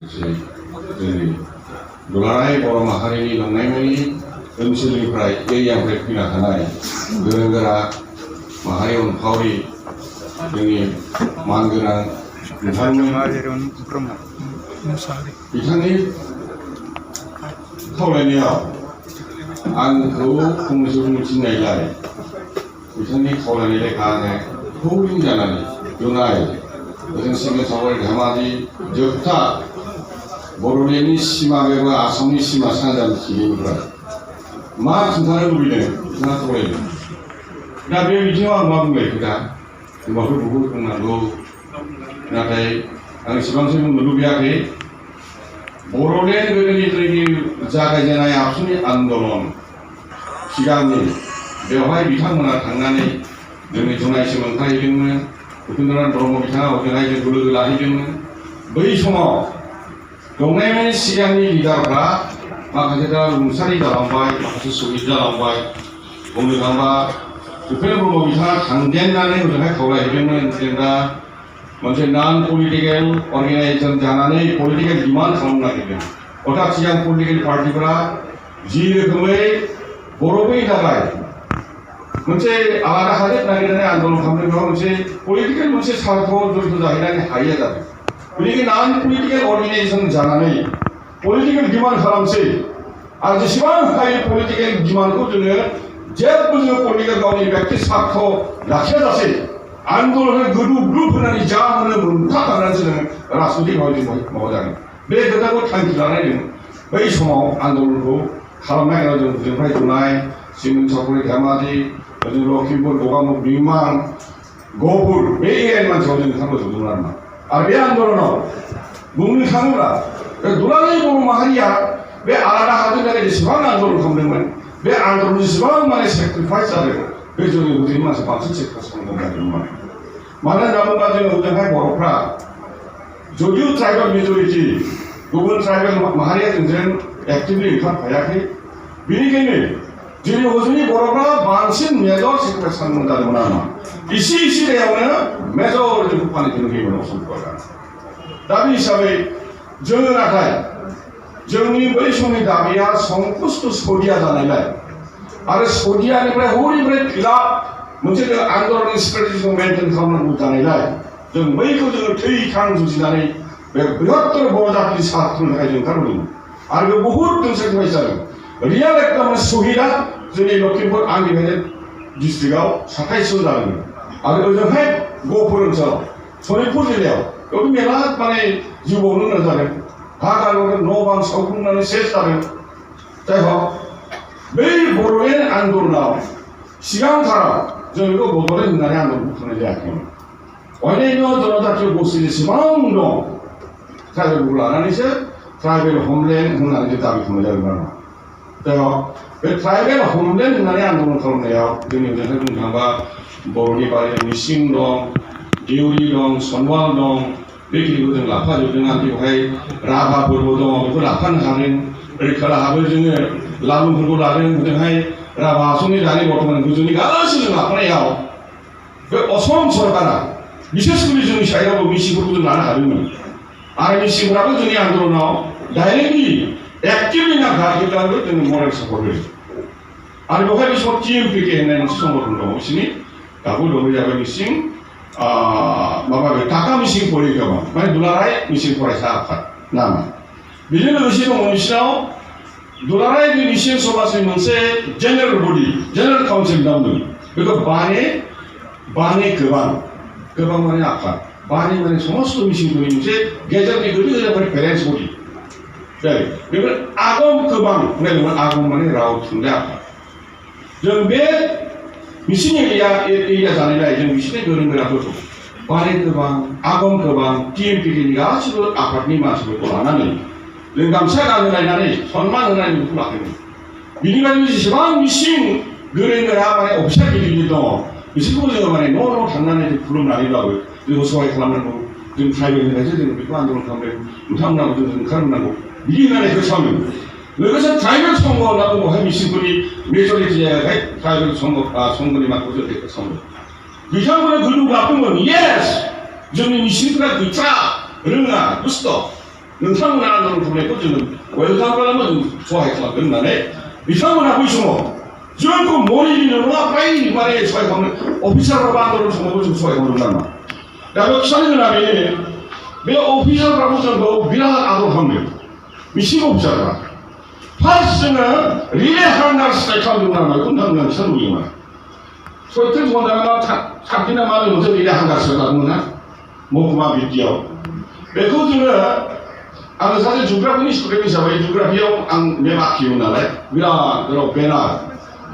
जोंनि दुलाराय बर' माहारिनि नंनायमानि ओनसोलनिफ्राय एरियानिफ्राय फैना थानाय गोरों गोरा माहारि अनफावरि जोंनि मानगोनां बिथांनि खावलायनायाव आंखौ फंनैसो मिथिनायलाय बिथांनि खावलायनाय लेखा आङो खौरिं जानानै जुनाय ओजों सिमला सावगारि धेमाजि जोबथा बर'लेण्डनि सिमा बेबो आसामनि सिमा सानजानि थिखिनिफ्राय मा खिन्थानो लुबैदों बिथाङा खावलायदों। दा बे बिथिङाव आं मा बुंबाय खोथा होनबाथ' बहुद बुंनांगौ, नाथाय आं एसेबांसो बुंनो लुबैयाखै। बर'लेण्ड गोदोनिफ्रायनो जागायजेननाय आबसुनि आन्दलन सिगांनि बेवहाय बिथांमोना थांनानै जोंनि जनायसिम ओंखारहैदोंमोन। उपेन्द्रनाथ ब्रह्म बिथाङा हजोंहाय जोंखौ लोगो लाहैदोंमोन। बै समाव दंनायमानि सिगांनि लिडारफ्रा माखासेफ्रा रुंसारि जालांबाय, माखासे सहिद जालांबाय। बुंनो थाङोबा उपेन्द्र ब्रह्म बिथाङा थांजेननानै हजोंहाय खावलायहैदोंमोन जेनेबा मोनसे नन पलिटिकेल अर्गेनाइजेसन जानानै पलिटिकेल डिमान्ड खालामनो नागिरदों। अर्थात सिगां पलिटिकेल पार्टिफोरा जि रोखोमै बर'फोरनि थाखाय मोनसे आलादा हादोर नागिरनानै आन्दलन खालामदों, बेयाव मोनसे पलिटिकेल मोनसे सार्थआव जड़ित जाहैनानै हायैया जादों। बेनिखायनो नन पलिटिकेल अर्गेनाइजेसन जानानै पलिटिकेल डिमान्ड खालामसै आरो जेसेबां हायो पलिटिकेल डिमान्डखौ जोङो जेबो जोङो पलिटिकेल गावनि व्यक्ति सार्थ लाखियाजासे आन्दलनखौ गोदौ ग्रुप होनानै जा मोनो मोनफाखानानै जोङो राजनितिक भाबै माबा जागोन। बे खोथाखौ थांखि लानायजों बै समाव आन्दलनखौ खालामनाय जों जोंफ्राय जुनाय सिमला सावगारि धेमाजि ओजों लखिमपुर गगामुख दिमां गहपुर बे एरियानि मानसियाव जों ओंखारबोजोबदोंमोन आरो बे आन्दलनाव बुंनो थाङोब्ला बे दुलाराय बर' माहारिया बे आलादा हादोरनि थाखाय जेसेबां आन्दलन खालामदोंमोन, बे आन्दलन जेसेबां माने सेक्रिफाइस जादों, बे जोंनि उदैनि मानसि बांसिन सेक्रिफाइस खालामदोंमोन। मानो होनना बुङोब्ला जोङो हजोंहाय बर'फ्रा जदिव ट्राइबेल मेजरिटि गुबुन ट्राइबेल माहारिया जोंजों एक्टिभलि ओंखारफायाखै, बेनिखायनो जोंनि हजोंनि बर'फ्रा बांसिन मेजर सेक्रिफाइस खालामनो जादोंमोन आरो इसे जायगायावनो मेजर जोंखौ फालिनो होयोमोन असमफोरा। दा बे हिसाबै जोङो नाथाय जोंनि बै समनि दाबिया संकुस्त सदिया जानायलाय आरो सदियानिफ्राय हरैनिफ्राय फिलाप मोनसे जों आन्दलननि स्ट्रेटेजिखौ मेनटेन खालामनांगौ जानायलाय जों बैखौ जोङो थै-थां जुजिनानै बे बृहत्तर बर' जातिनि सार्थनि थाखाय जों ओंखारबोदोंमोन आरो बे बहुद जों सेक्रिफाइस जादों। रियेल एकदम सहिदा जोंनि लखिमपुर आनडिभाइडेड डिस्ट्रिक्टआव 27 जन जादोंमोन आरो ओजोंहाय गहपुर ओनसोलाव सनितपुर जिल्लायाव बेयाव मेला माने जिउ बावनो गोनां जादों। हा गारनानै न' बां सावग्रुंनानै सेस जादों। जाय हक बै बर'लेण्ड आन्दलनाव सिगांथाराव जों बेखौ बड'लेण्ड होननानै आन्दलनखौ खालामनाय जायाखैमोन। अन्यान्य जनजातीय गोष्ठी जेसेबां दं ट्राइबेलखौ लानानैसो ट्राइबेल हमलेण्ड होननानै जों दाबि खालामनाय जादोंमोन आरो जाय हक बे ट्राइबेल हमलेण्ड होननानै आन्दलन खालामनायाव जोंनि ओजोंहाय बुंनो थाङोबा बर'नि बारै मिसिं दं, देउरि दं, सनवाल दं, बेखिनिखौ जों लाफाजोबदों आरो बेवहाय राभाफोरबो दङ, बेखौ लाफानो हादों। ओरै खोलाहाबो जोङो लालुंफोरखौ लादों। ओजोंहाय राभा आसमनि दानि बर्थमान गोजौनि गासैबो जों लाफानायाव बे असम सरकारा बिसेसकरि जोंनि साइडआवबो मिसिंफोरखौ जों लानो हादोंमोन आरो मिसिंफ्राबो जोंनि आन्दलनाव डाइरेक्टलि एक्टिभलि नांथाबोब्लाबो जोंनो मरेल सापर्ट होयो आरो बेवहाय बे समाव TMPK होननाय मोनसे संगठन दङ बिसोरनि दाबो दङ जाबाय मिसिं माबा टाका मिसिं परिक्रमा माने दुलाराय मिसिं फरायसा आफाद नामा। बेजों लोगोसे दङ बिसोरनाव दुलाराय मिसिं समाजनि मोनसे जेनेरेल बडि जेनेरेल काउन्सिल नाम दं। बेखौ बाने गोबां माने आफाद बाने माने समस्त मिसिंफोरनि मोनसे गेजेरनि गोदो गोदायनिफ्राय पेरेन्टस बडि जाय बेफोर आगम गोबां होननाय आगम माने राव थुनलाइ आफाद। जों बे मिसिं एरिया जानायलाय जों बिसोरनि गोरों गोराफोरखौ बाने गोबां आगम गोबां TMPKनि गासिबो आफादनि मानसिफोरखौ लानानै जों गामसा गानहोलायनानै सन्मान होनानै बेखौ लादोंमोन। बिनि बादै जेसेबां मिसिं गोरों गोरा माने अफिसार गिदिर दङ बिसोरखौ जोङो माने न' थांनानै खुलुमनानैब्लाबो जोङो सहाय खालामनांगौ। जों ट्राइबेलनिफ्रायसो जों बेखौ आन्दलन खालामदों, नोंथांमोनाबो जों ओंखारनांगौ बिदि होननानै फोसावदों। लोगोसे ट्राइबेल संघ होनना बुङोहाय मिसिंफोरनि मेजरिटि जायगाहाय ट्राइबेल संघनि माखौ जों फोसावदों। बिथांमोना गोदौ गाबदोंमोन, येस जोंनि मिसिंफोरा गैथ्रा रोङा दुस्त नोंथांमोना आन्दोलनखौ जों वेलकाम खालामो जों सहाय खालामगोन होननानै बिथांमोना बै समाव जोंखौ मरिनो नङा फ्राय माने सहाय खालामनो अफिसारफ्राबो आन्दोलन समावबो जों सहाय खालामदों नामा दा बे खिथानो गोनां बेनो बे अफिसारफ्राबो जोंखौ बिराद आदर खालामदों मिसिं अफिसारफ्रा फार्स्ट जोङो रिले हांगार स्ट्राइक खालामदों नामा बेखौ नोंथांमोना खिथानो लुबैयो नामा सयथ्रिस घन्टा सातदिना मा जों मोनसे रिले हांगार स्ट्राइक खालामदोंमोन ना महकुमा बिटिआव बेखौ जोङो आङो सासे जुग्राफिनि स्टुडेन्ट हिसाबै जुग्राफियाव आं मेप आखियोमोन नालाय बिराद गोलाव बेनार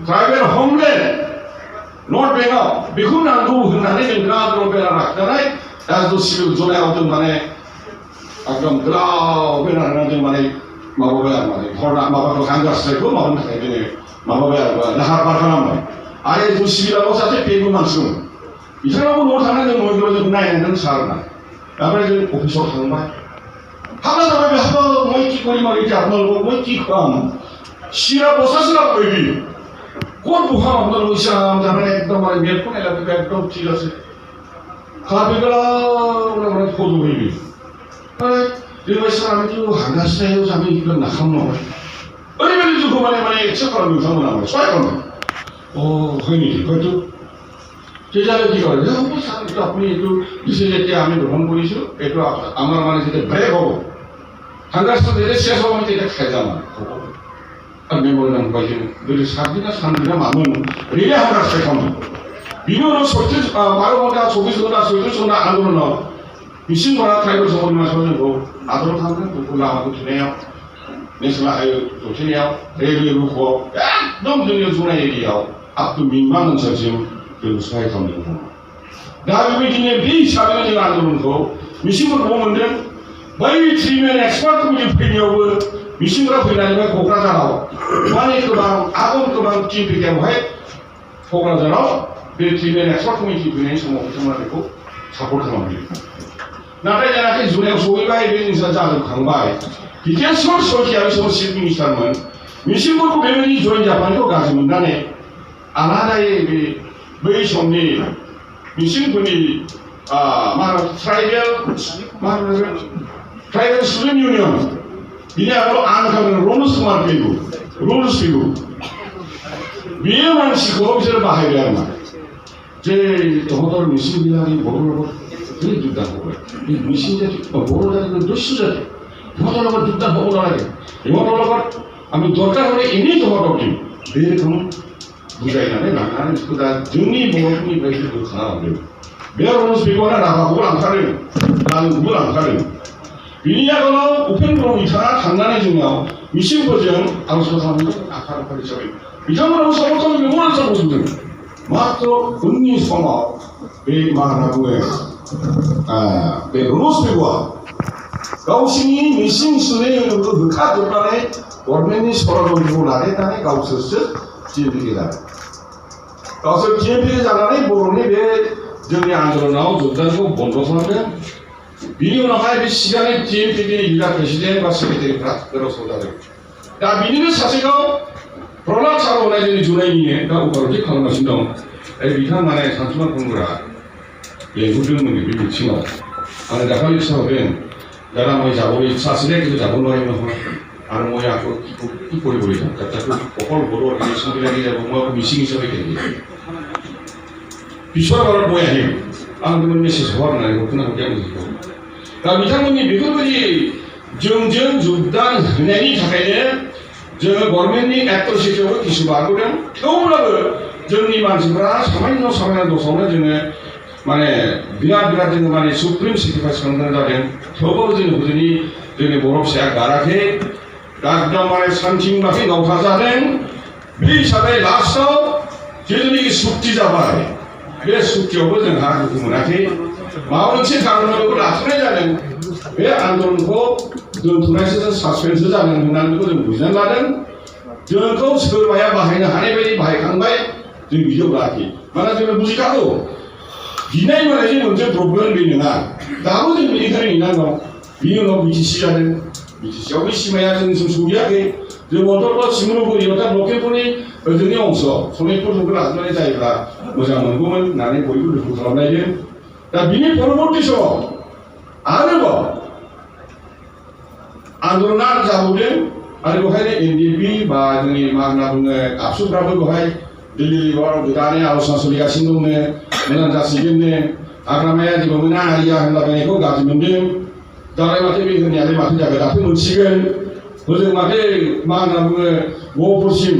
ट्राइबेल होमलेन्ड नर्थ बेंगल बेखौ नांगौ होननानै जों बिराद गोलाव बेनार आखिनानै राजदसिबो जुलाइआव जों माने एकदम गोलाव बेनार होनानै जों माने माबाबाय आरो माने हरना माबाखौ हांगार स्ट्राइकखौ माबानो थाखाय जोङो माबाबाय आरो लाहार फाहार खालामबाय आरो जों सिभिलाव सासे पेगु मानसि दं बिथाङाबो न'आव थांनानै जों न'आव जों नायनानै सारना ओमफ्राय जों अफिसाव थांबाय हाबा जाबाय बेहाबो মই কি কৰিম আৰু এতিয়া আপোনালোকক মই কি খুৱাম চিৰা বসা চিৰা কৰিবি ক'ত বহাম আপোনালোক চাম তাৰমানে একদম মানে মেপখন নালাগে একদম ঠিক আছে খাবি গলা ফটো কৰিবি बेबायदिनो आमिथ' हांगासिनो जाबाय इखौ नाखाम नङा ओरैबायदि जोंखौ माने एक्सेप्ट खालामो बिथांमोना माने सहाय खालामो হয় নেকি হয়তো তেতিয়াহ'লে কি কৰে যে হ'ব ছাৰ আপুনি এইটো দিছে যেতিয়া আমি গ্ৰহণ কৰিছোঁ এইটো আমাৰ মানে যেতিয়া ব্ৰেক হ'ব হাংগাৰটো যেতিয়া শেষ হ'ব আমি তেতিয়া খাই যাম আৰু মেম'ৰিয়েল পাইছোঁ যদি সাতদিনা সাতদিনা মানুহ ৰিলে হাংগাৰ স্ট্ৰাইক খালামो बिनि उनाव 12 घन्टा 24 घन्टा 36 घन्टा आन्दोलनाव मिसिंफोरा ट्राइबेल समाजनि मानसिफोरा जोंखौ आदर खालामदों जोंखौ लामाखौ थुनायाव नेसनेल हाइवे जथेनायाव रेलवे रुखआव एकदम जोंनि जनाय एरियायाव आप टु मिंमा ओनसोलसिम जों सहाय खालामदों दा बेबायदिनो बे हिसाबैनो जों आन्दोलनखौ मिसिंफोरखौ मोन्दों बै ट्रिमेन एक्सपार्ट कमिटि फैनायावबो मिसिंफोरा फैनानै क'क्राझाराव माने गोबां टिम फैनायावहाय क'क्राझाराव बे ट्रिमेन एक्सपार्ट कमिटि फैनायनि समाव बिथांमोना बेखौ सापर्ट खालामदों नाथाय जेनाखि जुलाइआव सहैबाय बे जिनिसा जाजोबखांबाय हितेश्वर शइकिया बे समाव चिफ मिनिस्टारमोन मिसिंफोरखौ बेबायदि जइन जापानखौ गाज्रि मोननानै आलादायै बै समनि मिसिंफोरनि मा होनो ट्राइबेल स्टुडेन्ट इउनियन बिनि आगोलाव आं खालामदों रमेश कुमार पेगु बेयो मानसिखौ बिसोर बाहायबाय आरो मा जे तहतर मिसिं बिहारि बर' লগত যুদ্ধ হবে এই মিচিং জাতি বড়ো জাতি দস্যু জাতি ইহঁতৰ লগত যুদ্ধ হ'ব নালাগে ইহঁতৰ লগত আমি দৰকাৰ হ'লে এনেই তহঁতক দিম बे रोखोम बुजायनानै लांनानै दा जोंनि बर'फोरनिफ्राय जोंखौ खालामदों बे रमेश पेगुआ राभाखौबो लांखादों नांगौबो लांखादों बिनि आगोलाव उपेन्द्र ब्रह्म बिथाङा थांनानै जोंनाव मिसिंफोरजों आर'ज खालामदों आफाद हिसाबै बिथांमोनाबो सापर्ट खालामदों मेम'रियेल बसुदों मात्र उननि समाव बे मा होनना बुङो बे रमेश पेगुआ गावसिनि मिसिं सुनायफोरखौ होखाजोबनानै गभर्नमेन्टनि षड़यन्त्रखौ लादेरनानै गावसोरसो टिएमपि जादों गावसोर टिएमपि जानानै बर'नि बे जोंनि आन्दोलनाव जोबनायखौ बन्द खालामदों बिनि उनावहाय बे सिगांनि टिएमपिनि जिल्ला प्रेसिडेन्ट बा सेक्रेटारिफ्रा गोदाव सोराव जादों दा बिनिनो सासेखौ प्रहलाद सार होननाय जोंनि जुलाइनिनो दा उपरन्थि खालामगासिनो दं बिथाङा माने सानसुमा खुंग्रा लेंहरदोंमोन बे मिथिङाव आङो दाखालि खिन्थाहरदों दादा মই যাবলৈ ইচ্ছা আছিলে কিন্তু যাব নোৱাৰিম নহয় আৰু মই আকৌ কি কৰিব যাম তাতো অকল বড়ো অৰ্গেনাইজেশ্যনবিলাকে যাব মই আকৌ মিচিং হিচাপে কেনেকৈ পিছৰ বাৰত মই আহিম आं बेखौ मेसेज हरनानै हरफिनना हरदों बुजिखौ दा बिथांमोननि बेफोरबायदि जोंजों जुगदान होनायनि थाखायनो जोङो गभर्नमेन्टनि एट्रसिटियावबो किसु बारग'दों थेवब्लाबो जोंनि मानसिफ्रा सामान्य दसावनो जोङो माने बिराद जोङो माने सुप्रिम सेक्रिफाइस खालामनो जादों थेवबाबो जोङो जोंनि बर' फिसाया गाराखै एकदम माने सानथिं बाखै गावथा जादों बे हिसाबै लास्टआव जेथुनाखि सुक्ति जाबाय बे सुक्तियावबो जोंहा दुखु मोनाखै माबा मोनसे खारनाव बेखौ लाथ'नाय जादों बे आन्दोलनखौ दोनथ'नायसो सासपेन्ससो जादों होननानै बेखौ जों बुजिनानै लादों जोंखौ सोरबाया बाहायनो हानाय बायदि बाहायखांबाय जों बिदियाव लाखि मानोना जोङो बुजिखागौ गिनाय मोननायजों मोनसे प्रब्लेम बे नङा दाबो जों बेनिखायनो नेनांगौ बिनि उनाव बिटिसि जादों बिटिसियाव बे सिमाया जोंनिसिम सौहैयाखै जों अन्तत सिमुलुगुरि अर्थात लखिमपुरनि जोंनि अंश सनितपुरखौ लाजोबनानै जायोब्ला मोजां मोनगौमोन होननानै बयबो दुखु खालामनायजों दा बिनि परबर्ती समाव आरोबाव आन्दलना जाबावदों आरो बेवहायनो NDP बा जोंनि मा होनना बुङो आबसुफ्राबो बेवहाय दिल्ली लिभाराव गोदानै आलोचना सोलिगासिनो दंनो मोजां जासिगोननो हाग्रामाया जेबो मोना आरिया होनलाबायनायखौ गाज्रि मोनदों दालाय माथो बे होननायालाय माथो जागोन दाथ' मोनसिगोन हजों माथो मा होनना बुङो गहपुरसिम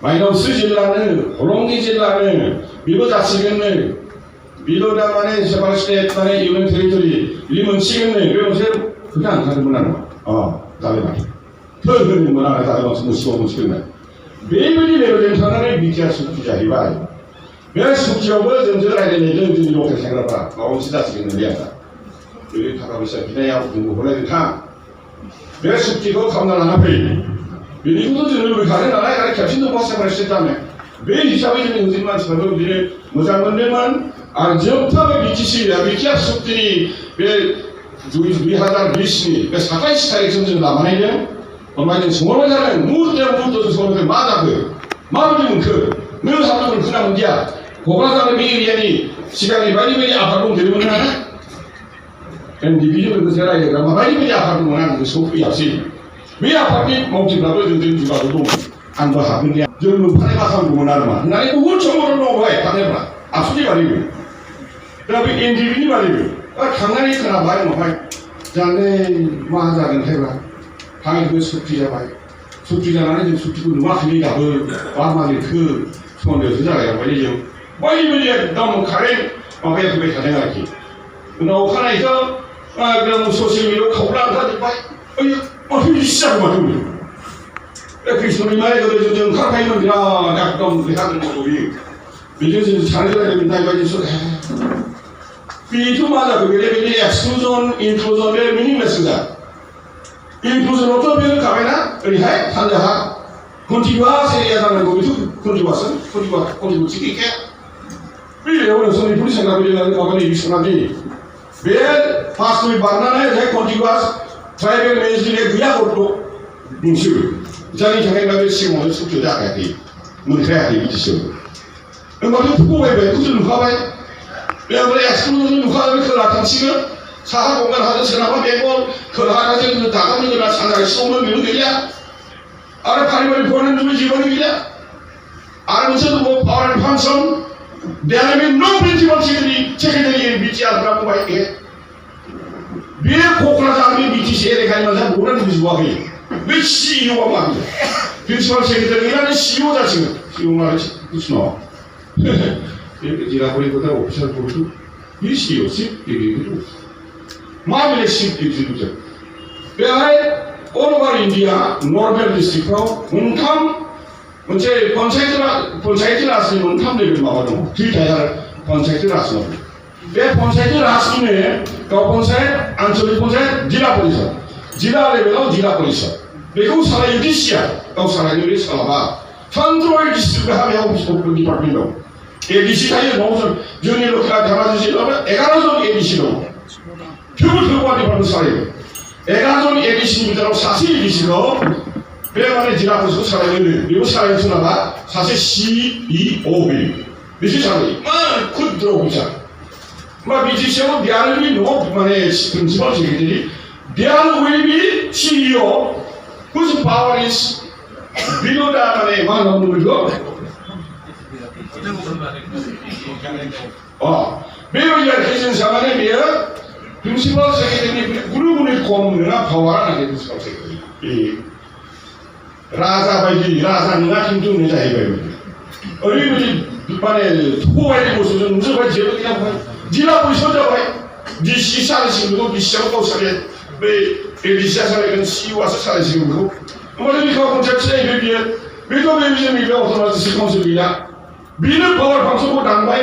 माइनावस्रि जिल्लानो हलंगि जिल्लानो बेबो जासिगोननो बेल' दा माने सेपारेट स्टेट माने इउनियन टेरिटरि बिदि मोनसिगोननो बे मोनसे खोथा ओंखारदोंमोन आरो जाबाय माथो होनदोंमोन आरो जाबाय मानसि मोनसिगौ मोनसिगोन बेबायदि लेभेलजों थांनानै बिटिआर सुक्ति जाहैबाय बे सुक्तियावबो जोंजों रायज्लायनायजों जोंनि लकेल सेंग्राफ्रा माबा मोनसे जासिगोन होननानै आसा बे थाखा फैसा बिनायाव जोंबो हरलायदों थां बे सुक्तिखौ खालामना लाना फै बेनिखौथ' जों लुबैखादों नालाय आरो खेबसेनो दंबावो सेपारेट स्टेट जानो बे हिसाबै जोंनि ओनसोलनि मानसिफ्राबो बिदिनो मोजां मोनदोंमोन आरो जोबथा बे बिटिआर सुक्तिनि बे 2020नि बे 27 तारिखसिम जों लाबानायदों ओमफ्राय जों सोंहरबाय जादों मुहुर्त जों सोंहरबाय मा जाखो माबायदि मोनखो नों हाबनो मोनखोना मोनदिया क'क्राझार बे एरियानि सिगांनि बायदि आफाद दंदेरोमोन ना NDPजों लोगोसे रायज्लायग्रा माबायदि आफाद दंमोन आं गोसोआव फैयासै बे आफादनि मावथिफ्राबो जोंजों जुगाजों दंमोन आंबो हाबनो गैया जों नुफानाय मा खालामदोंमोन आरो मा होननानै बहुद समर्थन दं बेवहाय थानायफ्रा आबसुनि बादैबो दा बे NDPनि बादैबो थांनानै खोनाबाय उनावहाय जाने मा जागोनथायब्रा थाङैबो सुक्ति जाबाय सुक्ति जानानै जों सुक्तिखौ नुवाखै दाबो मा लिरखो सन्देहसो जालायलांबाय जों बायदि एकदम कारेन्ट माबाया फैबाय थादों आरोखि उनाव अखानायैथ' एकदम ससियेल मिडियायाव खावला ओंखारजोब्बाय माथो बिदि जागौ माथो बे कृष्णनि माय गोदो जों ओंखारखायोमोन बिराद एकदम लेखा दोननांगौ बियो बेजों जों सानैजों रायज्लायनो नायबाय बेथ' मा जाखो बेबायदि एक्सक्लुजन इनक्लुजन बे मिनिंलेस गोजा इनक्लुजनावथ' बे होखाबायना ओरैहाय सानजाहा कन्टिगुवास एरिया जानांगौ बेथ' कन्टिगुवास गैखाया बे लेवल नोंसोरनि पुलिस सेंग्रा बिदिनो माबानि बिसनानि बे 5 मिनिट बारनानै ओरैहाय कन्टिगुवास ट्राइबेल मेजिस्ट्रेट गैया गथ' मोनसेबो जायनि थाखाय दा बे सिगाङावनो सुक्ति जाखायाखै मोनखायाखै बिदिसो होनबाथ' थगायबाय बेखौ जों नुखाबाय बे ओमफ्राय एक्सक्लुजन नुखाबाय खोला थांसिगोन साहा गंगार हाजो सोनाबहा बेंगल खोलाहा जों दाखालि गोरा सानजा इसिङावनो बेबो गैया आरो फारिबारि फरायनानै जेबोनो गैया आरो मोनसे दंबावो पावार एन्ड फांसन there have been no principal secretary in BTR फ्रा बुंबाय बे क'क्राझारनि बिटिसि एलेखानि मानसिया बर'नि बुजिबाखै बे CEO आ मा प्रिन्सिपाल सेक्रेटारि गैयानो CEO जासिगोन CEO माने कृष्ण बे जिल्ला परिषद अफिसार फोरखौ बे CEO चिफ एग्जिकिउटिभ मा बेले चिफ एग्जिकिउटिभ बेहाय अल ओभार इन्डिया नर्मेल डिस्ट्रिक्टफ्राव मोनथाम मोनसे पन्चायती राजनि मोनथाम लेभेल माबा दङ 3 टायार पन्चायती राज दं बे पन्चायती राजनिनो गाव पन्चायत आन्चलिक पन्चायत जिल्ला लेभेलाव जिल्ला परिषद बेखौ सालायो डिसिआ गाव सालायनो बे सालाबा सानथ्र'यै डिस्ट्रिक्टहा बेयाव डिपार्टमेन्ट दं एडिसि थायो जोंनि लकेल धेमाजि जिल्लायाव 11 जन एडिसि दं थेवबो डिपार्टमेन्ट सालायो 11 जन एडिसिनि गेजेराव सासे एडिसिखौ बे माने जिल्ला परिषदखौ सालायनो बेबो सालायनो सोलाबा सासे CEO बिसोर सालायो मा खुद्र अफिसार मा बिटिसिआव देयार बि नट माने principal secretary their will be CEO whose power is below the माने मा होनना बुङो बेखौ बेबायदि आरोखि जों सामाने बेयो प्रिन्सिपाल सेक्रेटारिनि गुनि खम नङा पावारा नाथाय प्रिन्सिपाल सेक्रेटारि राजा बायदि राजा नङा खिन्थु नै जाहैबाय ओरैबायदि माने थगायनाय बुस्थुजों नुजोबबाय जेबो गैया जिल्ला परिषद जाबाय डिसि सालायसिगोन बेखौ डिसिआव गाव सालाय बे एडिसिआ सालायगोन CEOआसो सालायसिगोन बेखौ ओमफ्राय बिखौ कन्ट्रेक्ट जाहैबाय बियो बेथ' बे जोंनि बे अट'न'मास काउन्सिल गैला बेनो पावार फांसनखौ दानबाय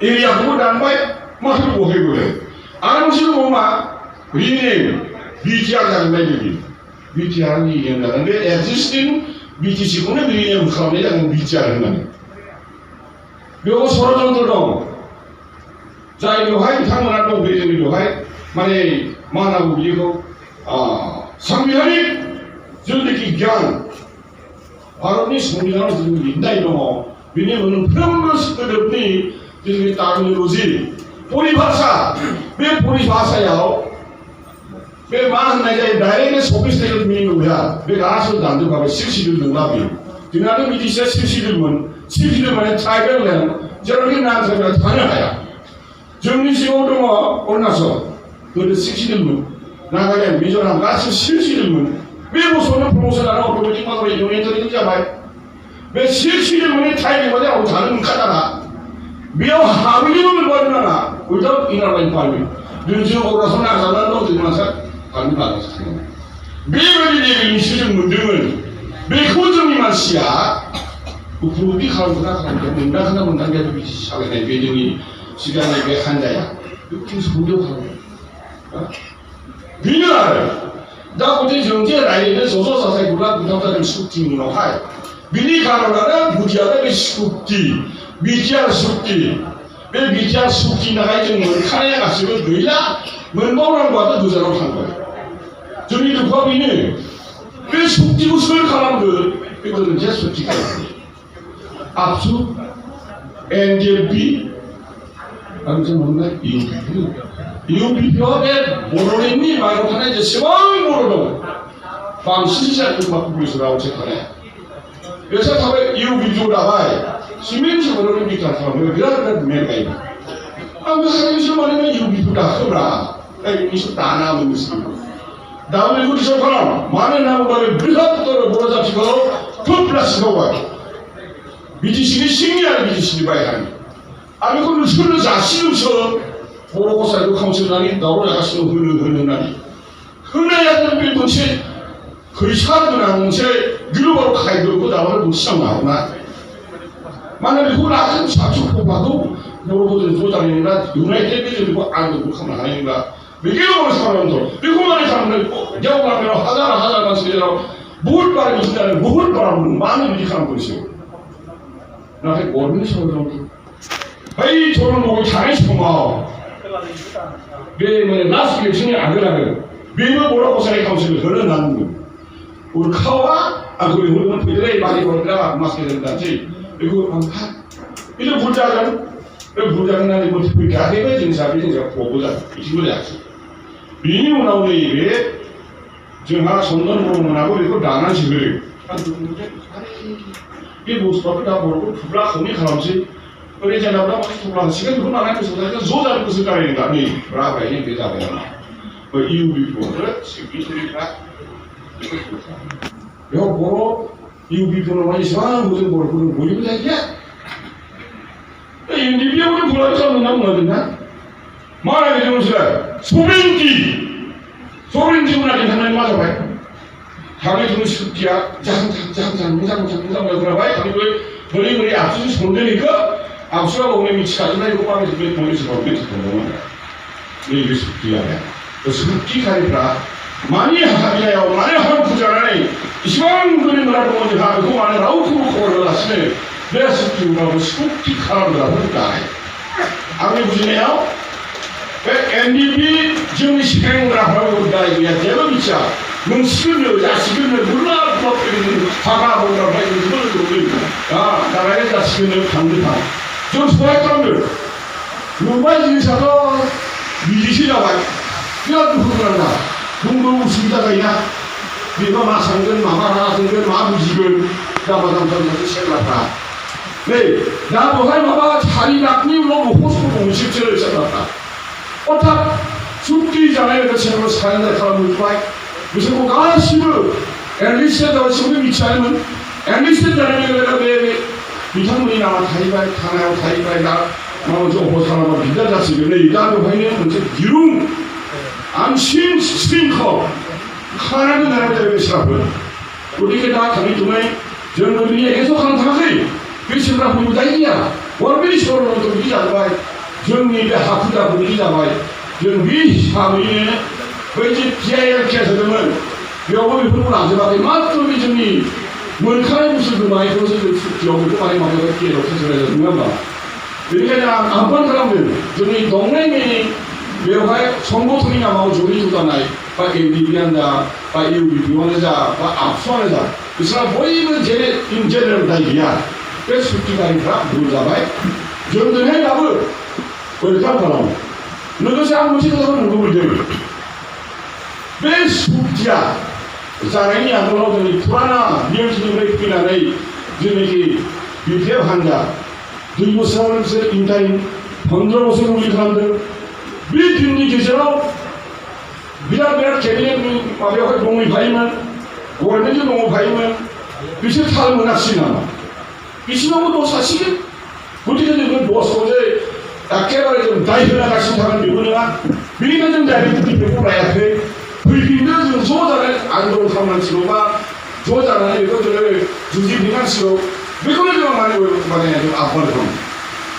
एरियाखौबो दानबाय माथो बहायबोलाय आरो मोनसे दङ मा रिनेम बिटिआर जागोनलाय बिदि बिटिआर रिनेम जागोन बे एक्जिस्टिं बिटिसिखौनो रिनेम खालामनाय जागोन बिटिआर होननानै बेयाव षड़यन्त्र दं जाय बेवहाय बिथांमोना दं बे जोंनि बेवहाय माने मा होननांगौ बिदिखौ संबिधानिक जिथुनाखि गियान भारतनि संबिधानाव जों लिरनाय दङ बेनि मोनफ्रोमबो सोदोबनि जिथुनाखि टार्मिन'लजि परिभाषा बे परिभाषायाव 왜 많은 이제 나에게 소비스를 미는 거야. 왜 가서 남들 가면 실시를 능나비. 그나도 미디시아 실시들만 타이거는 저렇게 나한테 다녀야. 정리식으로 뭐 올라서 그 실시들만 나가게 미조랑 같이 실시들만 왜 무슨 프로모션하고 프로모팅하고 이용해드리는 자말. 왜 실시들만이 타이거만 하고 다른 가다나. 며 하위lim을 버리나 우리도 이나라인 발미. 눈치로 올라서 나가서 너들만서 발미 받아서 하는. 매일이 내리는 시중 문등은 매 호정이만 시야. 부부비 가는구나 가는데 맨날 하나만 남겨도 시작에 내 배정이 시간에 왜 한자야. 이렇게 해서 공격하고. 비누를 나 어제 정제 라인에 소소사사에 불러 부탁하는 숙지문으로 하여. 미리 가로라는 무지하다 숙지. 미디어 숙지, 왜 미디어 숙지 나가야지 뭐 카네야 갔으면 너희야 뭔가랑 봐도 그 사람 한 거야. 저희들 법인은 왜 숙지고 설 가는 거 이거는 제 숙지가 압수, NDLB, 아무튼 뭔가 이웃비표가 왜 모르겠니 말고 하나 이제 세방 모르는 밤 시시한 막 부르서라고 책하네. 그래서 다음에 이웃비표 나와요. 시민적으로는 비슷한 사람을 그러는 매력이 아무 사람이 말하면 이거 비쁘다 그러라 이거 다 나오는 것입니다. 다음에 우리 저처럼 많은 나무를 물하부터 몰아잡히고 더 플러스가 와요. 미지신이 신기한 미지신이 봐야 하니 아니 그걸 술을 자시면서 모르고 살고 감수라니 나로 나가시는 흐느흐느나니 흔해야 되는 빌본체 거의 사람도 나오는 채 유럽으로 가이드고 나와를 못 시작 나오나 만약에 그걸 아주 잡수고 봐도 모르고도 도장이나 유나이티드 때리고 알고 하면 아닌가 외계어를 사람도 외국만의 사람들 영어하면 하자만 쓰려고 뭘 바라보시다는 뭘 바라보는 많은 일이 하는 것이요. 나한테 모르는 사람들 아이 저런 목을 잘해서 고마워. 왜 뭐냐 나스게 신이 안 그러면 왜뭐 뭐라고 생각하면서 그런 나는 거 우리 카와 그리고 우리는 그들의 말이 그러다가 맞게 된다지 그리고 이제 불자는 나는 뭐 그렇게 하게 되는 사람이 이제 보고자 이 친구들 약속. 미니로 나오는 일에 지금 하나 손던으로 하고 그리고 나는 집을 이 모습을 다 모르고 불라 흥이 가라지. 그래 이제 나보다 막 불라 시간 그만 안 해서 내가 조자를 것을 가리니까 아니 브라가 이게 되잖아요. 그 이유비 보를 지금 소리가 이거 보러 이유비 보는 거 이상한 무슨 보러 보는 거 이거 얘기야. 이 비용을 불러서 잡는다면 어딨나? 만약에 정수가 소변지구나 괜찮은 맞아 봐요. 당연히 그런 습기야. 장장 그러봐요. 당연히 머리 앞수지 손대니까 앞수가 먹는 위치까지나 이거 밤에 집에 동에서 먹는 게 좋은 거야. 이게 습기야. 그 습기 가니까 많이 하잖아요. 많이 하면 부자라니. 이시방 그림 뭐라고 먼저 하고 그 안에 라우프로 코를 하시네. 내가 습기라고 습기 가라고 그러니까. 아무리 부지네요. NDB 정리 시행을 하고 그러다 이거야. 대박 있자. 넌 시간을 몰라 부럽게는 화가 보라고 해서 그걸 그러니까. 나라에다 시간을 강력한. 저 소액감들 누가 인사도 미지시라고 야 누구란다. 동동 웃음다가 있나? 네가 마상근 마마라 등근 마부지를 나바당선에서 생각하. 네, 나도 할마바 자리 낙님 너무 호수로 공식체를 생각하. 어떡 죽기잖아요. 그 책으로 사는데 사람을 좋아해. 무슨 뭐 가시를 앨리스에다가 지금 믿지 않으면 앨리스에다가 내가 왜 미상문이 나와 다이바이 타나요 다이바이 나 먼저 호사나마 비자자식인데 이 다음에 화인은 먼저 기름 암신 스팅커 하나도 나라도 되는 시라고요. 우리게 다 당이 동에 전문이 계속하는 당이 그 시라 보니까 이야 원빈이 시로는 또 미자 봐요. 정리가 하프다 보니까 봐요. 정비 하위에 왠지 비하이렇게 해서 되면 여보이 부르고 안 잡아도 맞더미 정리 멀카의 무슨 많이 들어서 여보도 많이 먹어서 이렇게 해서 누가 이렇게 그냥 안번 사람들 저희 동네에 외화에 정보통이 나가고 조리 두다나이 바 인디비한다 바 이우비 비원하자 바 압수하자 그 사람 모이면 제 인재를 다 이야 그래서 숙지가 아니라 누구 잡아요? 정전해 답을 그렇게 한 사람 너것이 한 번씩 하면 누구를 대요 बे सुक्तिया जानायनि आगोलाव जोंनि फुराना बिएमसिनिफ्राय फैनानै जेनाखि बिपिएफ हान्जा 2 बोसोराव बिसोर इन्टारिम 15 बोसोर मुलि खालामदों बे दिननि गेजेराव बिराद केबिनेटनि माबायावहाय दंहैफायोमोन गभर्नमेन्टजों दंहैफायोमोन बिसोर थाल मोनासै नामा बिसिनावबो दस थासिगोन गतिके जोङो दसखौ जे एखेबारे जों दाय होलागासिनो थागोन बेबो नङा बेनिखायनो जों डाइरेक्ट बेखौ लायाखै फैफिनदो जों ज' जानानै आन्दलन खालामनांसिगौ बा ज' जानानै बेखौ जोङो जुजिफिननांसिगौ बेखौनो जों माने जों आह्वान खालामो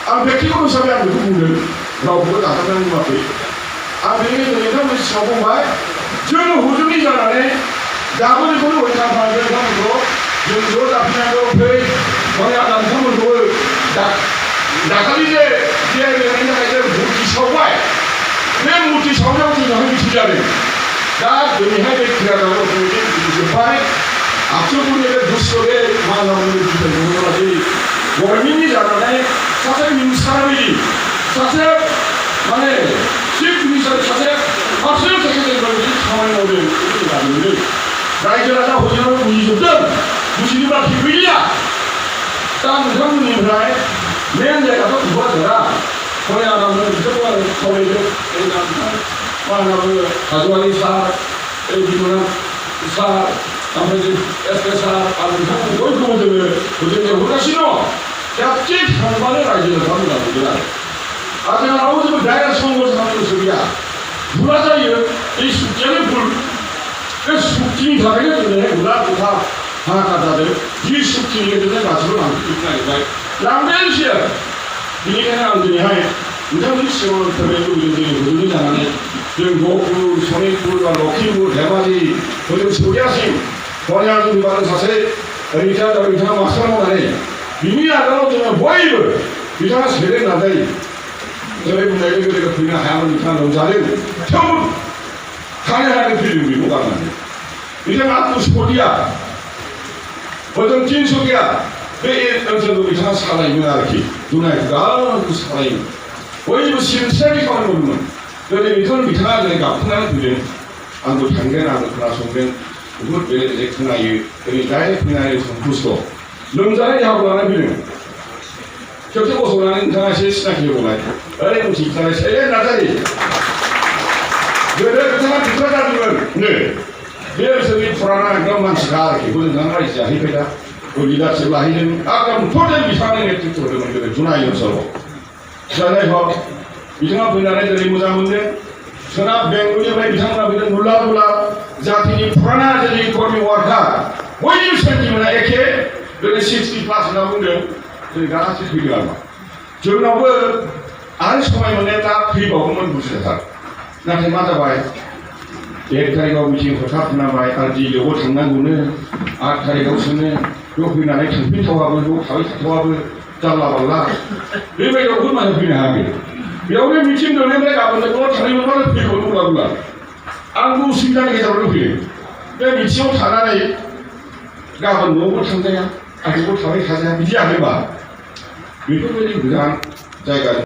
आं बेक्तिगत हिसाबै आं बेखौ बुंदों रावखौबो गाथारनानै बुङाखै आं बेनिखायनो नोंथांमोननि सिगाङाव बुंबाय जों हुजुनि जानानै दाबो बेखौनो रैखा खालामदों नोंथांमोनखौ जों ज' जाफिननांगौ फै माने आं नोंथांमोनखौबो दाखालि जे बिआइ लिरनायनि थाखाय जे मुर्ति सावबाय बे मुर्ति सावनायाव जोंहाय मिथिं जादों दा दिनैहाय बे थिरादाराव जोब्बाय आबसुफोरनि बे दुस्थ' बे मा होनना बुङो बिथांखि गभर्नमेन्टनि जानानै सासे मिनिस्टार बायदि सासे माने चिफ मिनिस्टार सासे पार्सनेल सेक्रेटारि बायदि खामानि मावदों बेखौ जों नुदों रायजो राजा हजोराव बुजिजोबदों बुजिनो बाखि गैलिया दा नोंथांमोननिफ्राय मेन जायगाखौ गुवाहाटिया हरै आरामनो बिसोरखौ आरो खावलायदों मा होनना बुङो हाज'वारि सार बिमोनाथ सार ओमफ्राय एसके सार आरो नोंथांमोन बयखौबो जोङो लिंहरगासिनो दं खेबसे थांबानो रायजो राजाफ्रा मोजां मोनगोन आरो जोंहा रावबो जेबो डाइरेक्ट संघर्ष खालामनो गोसो गैया भुला जायो बे सुक्तियानो भुल बे सुक्तिनि थाखायनो दिनैहाय भुला गथा हाहाकार जादों जि सुक्तिनि गेजेरजों गासिबो लांफिननो नागिरबाय लांबायानोसै आरो बेनिखायनो आं दिनैहाय नोंथांमोननि सिगाङाव फोरमायनो लुबैदों जोंनि हुजुनि जानानै जों गहपुर सनितपुर बा लखिमपुर धेमाजि हजों सौदियासिम फराया जोंनि बारजों सासे रिटायार जाबाय बिथाङा मास्टार मावनानै बिनि आगोलाव जोङो बयबो बिथाङा सेलेक्ट नाजायो जेरै बुंनाय लोगो लोगो फैनो हायामोन बिथाङा लोमजादों थेवबो थानो हायाखै फैदों बेखौ गारनानै बिथाङा पुष्पदिया हजों तिनसुकिया बे ओनसोलखौ बिथाङा सालायोमोन आरोखि दुनायखौ गासैबो सालायोमोन बयबो सिनसियारलि खामानि मावदोंमोन दिनै बेखौनो बिथाङा दिनै गाबखोनानै फैदों आंबो थांगोन आंबो खोनासंगोन बुहुद बेलेग बेलेग खोनायो दिनै डाइरेक्ट फैनानै सन्तुष्ट लोमजानाय देहाखौ लानानै फैदों खेबसे गसंनानै नोंथाङा एसे सिनाखि होबाय ओरै मिथिनानै सेलेक्ट नाजायो गोदो बिथाङा बिथाङा जादोंमोन बे ओनसोलनि फुराना एकदम मानसिखा आरोखि नोंथाङा रायजो जाहैबाय दा लिडारशिप लाहैदों एकदम टटेल बिथाङानो नेतृत्व होदोंमोन गोदो जुनाय ओनसोलाव जाय हक बिथाङा फैनानै दिनै मोजां मोनदों सोनाब बेंगलनिफ्राय बिथांमोना फैदों नुला नुला जातिनि फुराना जोंनि कर्मि वार्कार बयनिबो सेन्टिमेन्टआ एखे दिनै 60+ होनना बुंदों दिनै गासैबो फैदों आरो जोंनावबो आरो समाय मोननाया दा फैबावगौमोन बुजिथार नाथाय मा जाबाय 1 तारिखआव मिटिं फोथा खोनाबाय आरो दिल्लीयावबो थांनांगौनो 8 तारिखआवसोनो बेयाव फैनानै थांफिनथावाबो बेयाव थाबाय थाथावाबो जानला बानला बेबायदियावबो मानो फैनो हायाखै बेयावनो मिटिं दंनायनिफ्राय गाबोन न'आव थांनाय मोनबानो फैगौ नंला आंबो उसुबिदानि गेजेरावनो फैयो बे मिटिङाव थानानै गाबोन न'आवबो थांजाया आंबो थाबाय थाजाया बिदि आरोबा बेफोरबायदि गोजान जायगा